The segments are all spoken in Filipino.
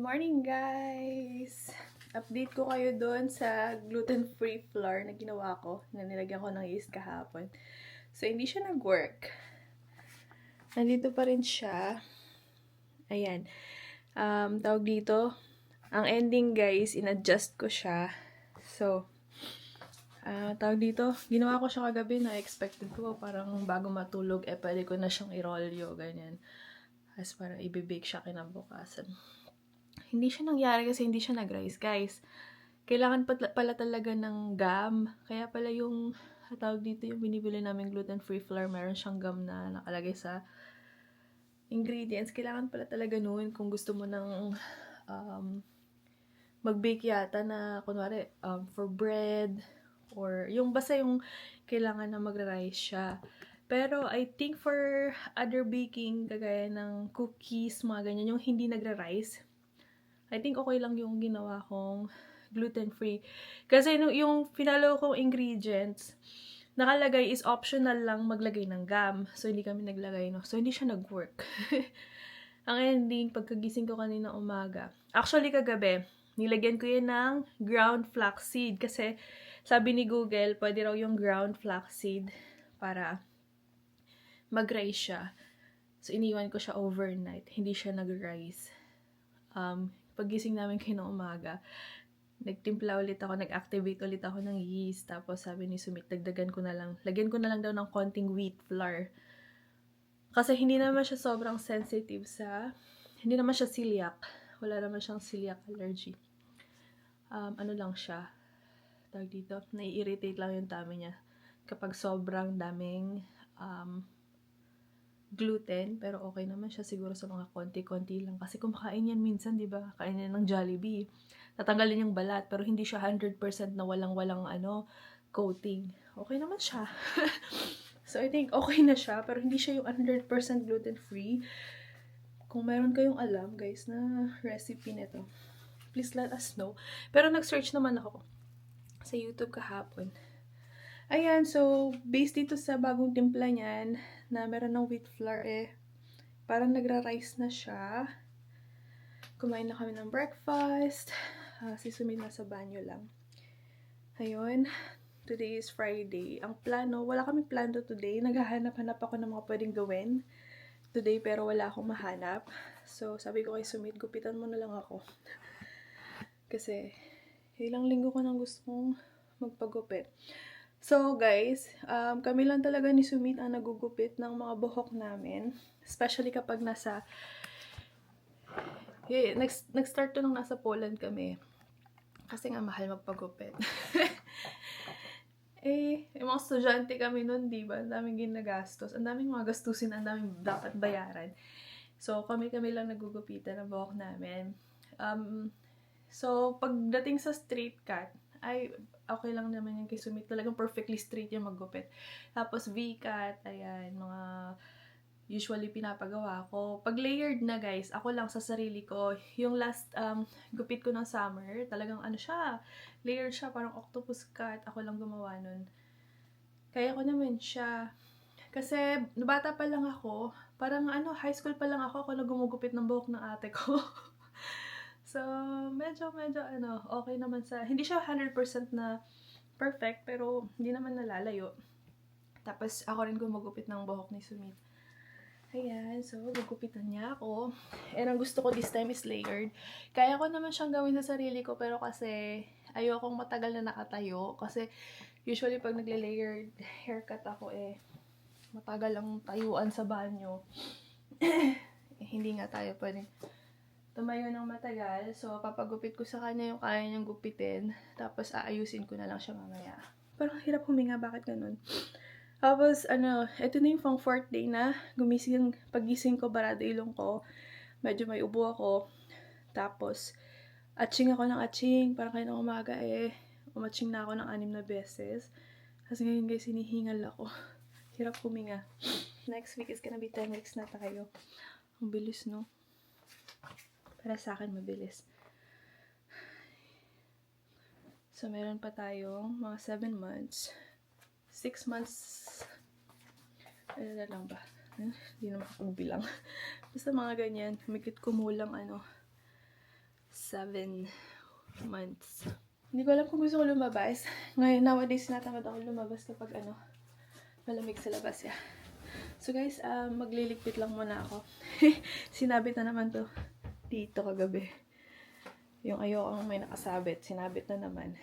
Morning, guys! Update ko kayo doon sa gluten-free flour na ginawa ko, na nilagyan ko ng yeast kahapon. So, hindi siya nag-work. Nandito pa rin siya. Ayan. Tawag dito, ang ending, guys, in-adjust ko siya. So, tawag dito, ginawa ko siya kagabi na expected ko, parang bago matulog, pwede ko na siyang i-rolyo, ganyan. As parang i-bake siya kinabukasan. Hindi siya nangyari kasi hindi siya nag-rise, guys. Kailangan pala talaga ng gum. Kaya pala yung, tawag dito, yung binibili namin gluten-free flour, meron siyang gum na nakalagay sa ingredients. Kailangan pala talaga nun kung gusto mo ng mag-bake yata na, kunwari, for bread, or yung basta yung kailangan na magra-rise siya. Pero I think for other baking, kagaya ng cookies, mga ganyan, yung hindi nagra-rise, I think okay lang yung ginawa kong gluten-free. Kasi yung pinalo kong ingredients, nakalagay is optional lang maglagay ng gum. So, hindi kami naglagay, no? So, hindi siya nag-work. Ang ending, pagkagising ko kanina umaga. Actually, kagabi, nilagyan ko yun ng ground flaxseed. Kasi, sabi ni Google, pwede raw yung ground flaxseed para mag-rise siya. So, iniwan ko siya overnight. Hindi siya nag-rise. Paggising namin kayo ng umaga, nagtimpla ulit ako, nag-activate ulit ako ng yeast. Tapos sabi ni Sumit, dagdagan ko na lang. Lagyan ko na lang daw ng konting wheat flour. Kasi hindi naman siya sobrang sensitive hindi naman siya celiac. Wala naman siyang celiac allergy. Ano lang siya, tawag dito, nai-irritate lang yung tummy niya kapag sobrang daming gluten, pero okay naman siya siguro sa mga konti-konti lang. Kasi kumakain yan minsan, di ba? Kain yan ng Jollibee. Tatanggalin yung balat, pero hindi siya 100% na walang coating. Okay naman siya. So, I think okay na siya, pero hindi siya yung 100% gluten-free. Kung meron kayong alam, guys, na recipe nito, please let us know. Pero nag-search naman ako sa YouTube kahapon. Ayan, so, based dito sa bagong timpla niyan, na meron ng wheat flour, parang nagra-rise na siya. Kumain na kami ng breakfast. Si Sumi nasa banyo lang. Ayun, today is Friday. Ang plano, wala kami plano today. Naghahanap-hanap ako ng mga pwedeng gawin today, pero wala akong mahanap. So, sabi ko kay Sumit, gupitan mo na lang ako. Kasi, ilang linggo ko nang gustong magpagupit. So, guys, kami lang talaga ni Sumit ang nagugupit ng mga buhok namin. Especially kapag nag-start to nung nasa Poland kami. Kasi nga mahal magpagupit. Yung mga estudyante kami nun, diba? Ang daming ginagastos. Ang daming mga gastusin, ang daming dapat bayaran. So, kami lang nagugupitan ng buhok namin. So, pagdating sa straight cut, ay okay lang naman yung kay Sumit. Talagang perfectly straight yung maggupit. Tapos V-cut, ayan, mga usually pinapagawa ko. Pag layered na, guys, ako lang sa sarili ko. Yung last gupit ko ng summer, talagang ano siya, layered siya, parang octopus cut. Ako lang gumawa nun. Kaya ko naman siya. Kasi, bata pa lang ako, parang high school pa lang ako na gumugupit ng buhok ng ate ko. So, medyo, okay naman hindi siya 100% na perfect, pero hindi naman nalalayo. Tapos, ako rin gumugupit ng buhok ni Sumit. Ayan, so, gugupitan niya ako. And ang gusto ko this time is layered. Kaya ko naman siyang gawin sa sarili ko, pero kasi ayokong matagal na nakatayo. Kasi, usually, pag nagle-layered haircut ako, matagal ang tayuan sa banyo. Hindi nga tayo pwedeng tumayo ng matagal. So, papagupit ko sa kanya yung kaya niyang gupitin. Tapos, aayusin ko na lang siya mamaya. Parang hirap huminga. Bakit ganun? Tapos, ito na yung pang 4th day na. Pagising ko, barado ilong ko. Medyo may ubo ako. Tapos, atching ako ng atching. Parang kayo ng umaga, umatching na ako ng 6 na beses. Kasi ngayon, guys, hinihingal ako. Hirap huminga. Next week is gonna be 10 weeks na tayo. Ang bilis, no? Para sa akin, mabilis. So, meron pa tayong mga 7 months. 6 months. Ano na lang ba? Hindi naman ako bilang. Basta mga ganyan. Humikit kumulang 7 months. Hindi ko alam kung gusto ko lumabas. Ngayon, nowadays, natamad ako lumabas kapag malamig sa labas ya. So guys, magliligpit lang muna ako. Sinabit na naman to dito kagabi. Yung ayokong may nakasabit, sinabit na naman.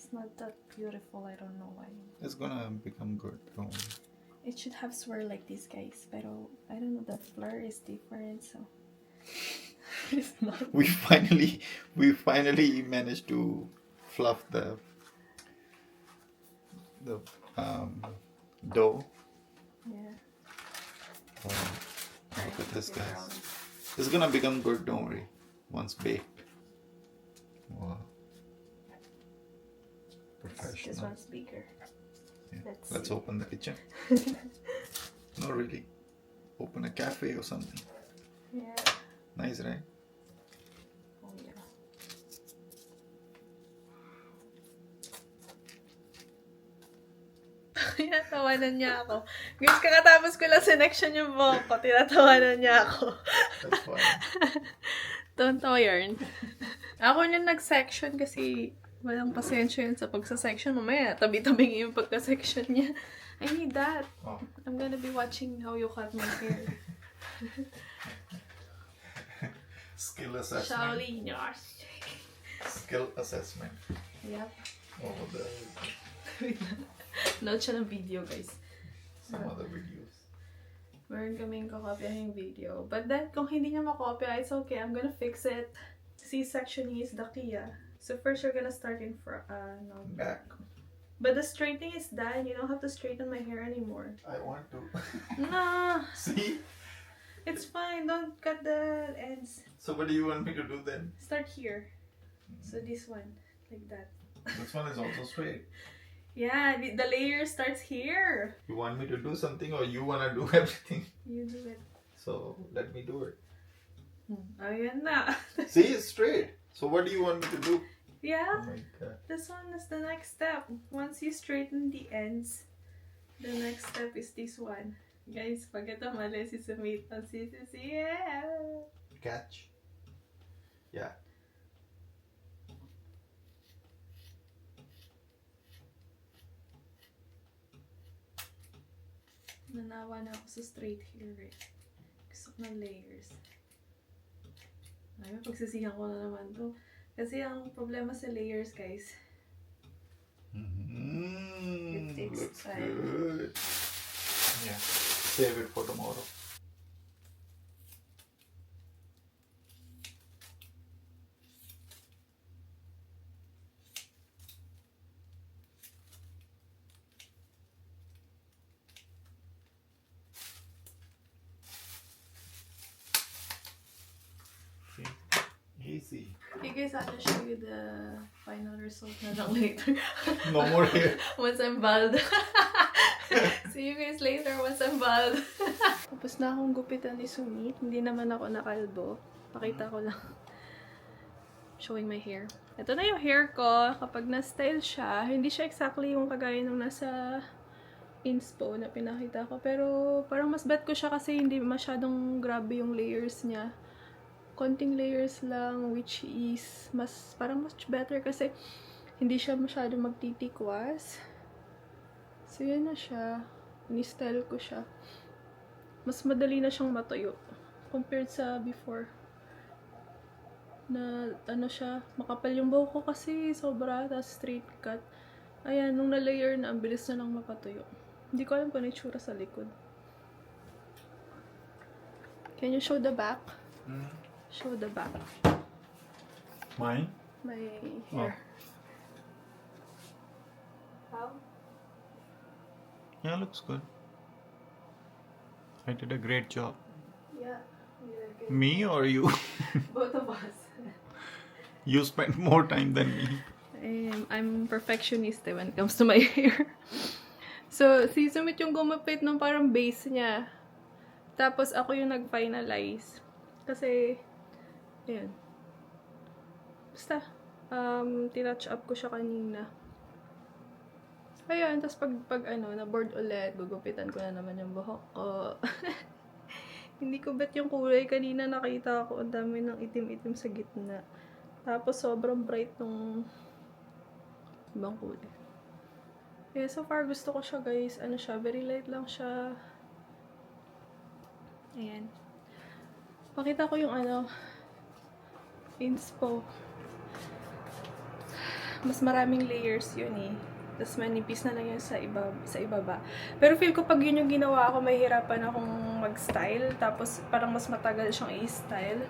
It's not that beautiful. I don't know why. It's gonna become good. Don't worry. It should have swirl like this, guys. Pero I don't know. The flare is different, so it's not. We finally managed to fluff the dough. Yeah. Oh, look at this, guys. It's gonna become good. Don't worry. Once baked. Wow. This Professional. one's bigger. Yeah. Let's Let's see. open the kitchen. No, really. Open a cafe or something. Yeah. Nice, right? Oh yeah. Tinatawanan niya ako. Guys, kakatapos ko lang sinection yung buhok ko. Tinatawanan niya ako. That's fine. Tonto yarn. Ako yung nag-section kasi walang pasensya yun sa pagsa-section. Mamaya, tabi-tabi yung pagka-section niya. I need that. Oh. I'm gonna be watching how you cut my hair. Skill assessment. Shaolin, yours. Skill assessment. Yep. Oh, the Note siya ng video, guys. some other videos. Meron kaming kakopya yung video. But then, kung hindi niya makopya, it's okay. I'm gonna fix it. C-section is the key. So first, you're gonna start in front. No. Back. But the straightening is done. You don't have to straighten my hair anymore. I want to. Nah, See? it's fine. Don't cut the ends. So what do you want me to do then? Start here. So this one, like that. This one is also straight. Yeah, the layer starts here. You want me to do something or you want to do everything? You do it. So let me do it. Ayan na. See, it's straight. So what do you want me to do? Yeah. Oh my God. This one is the next step. Once you straighten the ends, the next step is this one. Guys, pag ito mali, si Sumit ang sisisi. Yeah. Catch. Yeah. Nanawa na ako sa straight hair eh. Gusto ko ng layers. Ay, pagsisihan ko na naman to. Kasi ang problema sa layers, guys. It takes Looks time. good. Yeah. Save it for tomorrow. Okay. Easy. Okay guys, I'll just show you the final result na lang later. No more hair. Once I'm bald. See you guys later once I'm bald. Tapos na akong gupitan ni Sumit. Hindi naman ako nakalbo. Pakita ko lang. Showing my hair. Ito na yung hair ko. Kapag na-style siya, hindi siya exactly yung kagaya nung nasa inspo na pinakita ko. Pero parang mas bet ko siya kasi hindi masyadong grabe yung layers niya. Konting layers lang, which is parang much better kasi hindi siya masyadong magtitikwas. So, yan na siya. Ni-style ko siya. Mas madali na siyang matuyo compared sa before. Na, ano siya, makapal yung buhok ko kasi sobra, tapos straight cut. Ayan, nung na-layer na, ang bilis na lang mapatuyo. Hindi ko alam kung ano yung tsura sa likod. Can you show the back? Show the back. Mine? My hair. How? Yeah, looks good. I did a great job. Yeah. Yeah, good. Me or you? Both of us. You spent more time than me. I'm perfectionist when it comes to my hair. So, si Sumit yung gumapit ng parang base niya. Tapos, ako yung nag-finalize. Kasi, ayan. Basta, tinouch up ko siya kanina. Ayan, tapos pag na-board ulit, gugupitan ko na naman yung buhok ko. Hindi ko bet yung kulay. Kanina nakita ko, ang dami ng itim-itim sa gitna. Tapos, sobrang bright nung ibang kulay. Yeah, so far, gusto ko siya, guys. Ano siya, very light lang siya. Ayan. Pakita ko yung inspo. mas maraming layers yun eh. Tapos manipis na lang yun sa ibaba. Pero feel ko pag yun yung ginawa ko, mahihirapan akong mag-style. Tapos parang mas matagal siyang i-style.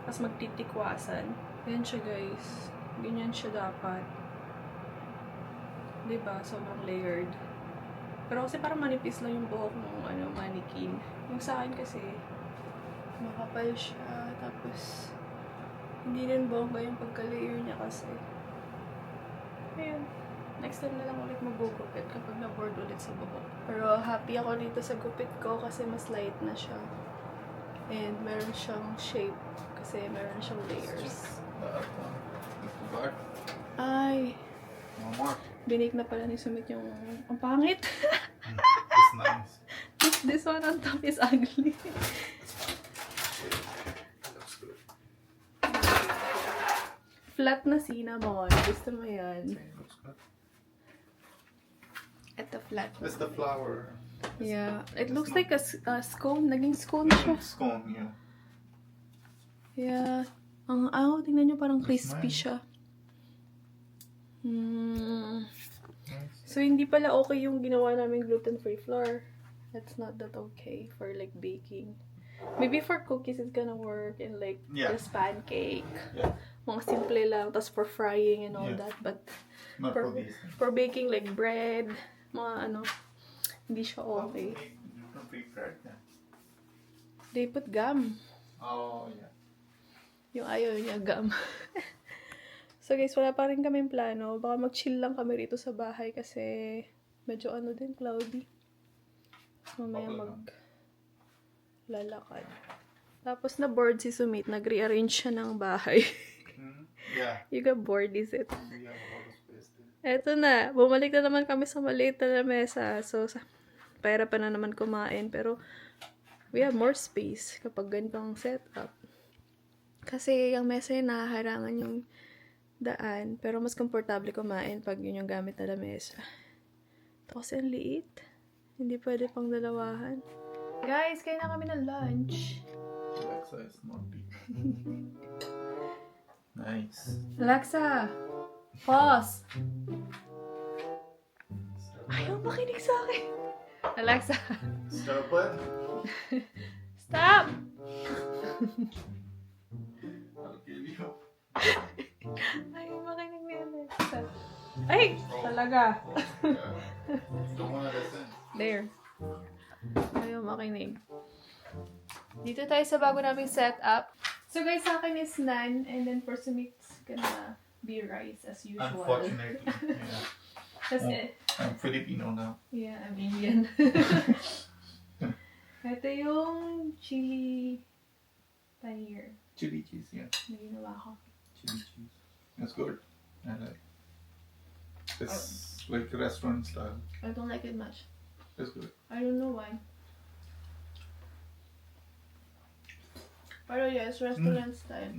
Tapos magtitikwasan. Yan siya guys. Ganyan siya dapat. Diba? Sobrang layered. Pero kasi parang manipis lang yung buhok ng mannequin. Yung sa akin kasi, makapal siya. Tapos, hindi rin bongga yung pagka-layer niya kasi. Ayun. Next time na lang ulit magugupit kapag na-bored ulit sa buhok. Pero happy ako dito sa gupit ko kasi mas light na siya. And meron siyang shape kasi meron siyang layers. Ay, binig na pala ni Sumit yung ang pangit. It's nice. This one on top is ugly. Looks good. Flat na cinnamon. Gusto mo yan? Okay, looks good. Ito flat. That's the flower. Yeah. It looks like a scone. Naging scone siya. Scone, yeah. Yeah. Tingnan nyo parang That's crispy nice. siya. Nice. So, hindi pala okay yung ginawa namin gluten-free flour. That's not that okay for like baking. Maybe for cookies it's gonna work and like Yeah. just pancake. Yeah. Mga simple lang. Tapos for frying and all Yeah. that. But Not for, for these. for baking like bread, mga hindi siya okay. Gluten-free bread, yeah. They put gum. Oh, yeah. Yung ayaw niya gum. So guys, wala pa rin kaming plano. Baka mag-chill lang kami rito sa bahay kasi medyo din, cloudy. Mamaya lalakad. Tapos na bored si Sumit, nag-rearrange siya ng bahay. Yeah. You got bored, is it? We have a lot of space there. Eto na, bumalik na naman kami sa maliit na lamesa. So, pera pa na naman kumain. Pero, we have more space kapag ganitong setup. Kasi, yung mesa yung nahaharangan yung daan. Pero, mas komportable kumain pag yun yung gamit na lamesa. Ito kasi ang liit. Hindi pwede pang dalawahan. Guys, kain na kami ng lunch. Alexa is naughty. Nice. Alexa! Pause! Ayaw makinig sa akin. Alexa! Stop it. Stop! I'll kill you. Ayaw makinig ni Alexa. Ay! Talaga! Yeah. Don't wanna listen. There. Ayaw makinig. Dito tayo sa bago naming setup. So guys, sa akin is naan. And then for Sumit's gonna be rice as usual. Unfortunately. Yeah. Kasi, I'm Filipino now. yeah, I'm Indian. Ito yung chili paneer Chili cheese, yeah. na ginawa ko. Chili cheese. That's good. I like. It's like restaurant style. I don't like it much. It's good. I don't know why. Pero yes, restaurant style.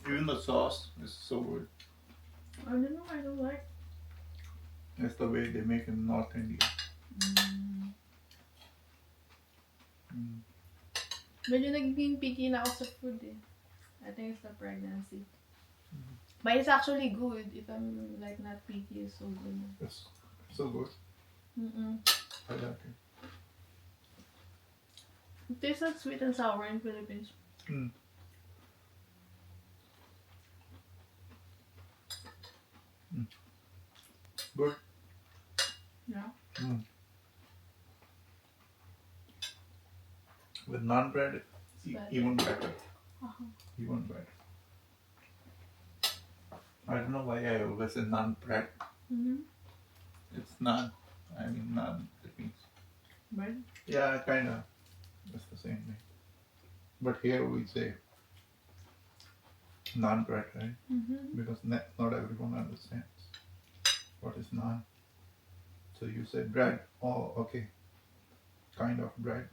Even the sauce is so good. I don't know, I don't like. That's the way they make in North India. Medyo nagiging picky na ako sa food eh. I think it's the pregnancy. But it's actually good if I'm like not picky. It's so good. It's so good. I like it. It tastes like sweet and sour in Philippines. Good. Yeah. With naan bread, better. even better. Even better. I don't know why I always say naan bread. It's naan. I mean naan. It means. Bread? Yeah, kind of. It's the same thing. But here we say naan bread, right? Because not everyone understands what is naan. So you say bread. Oh, okay. Kind of bread.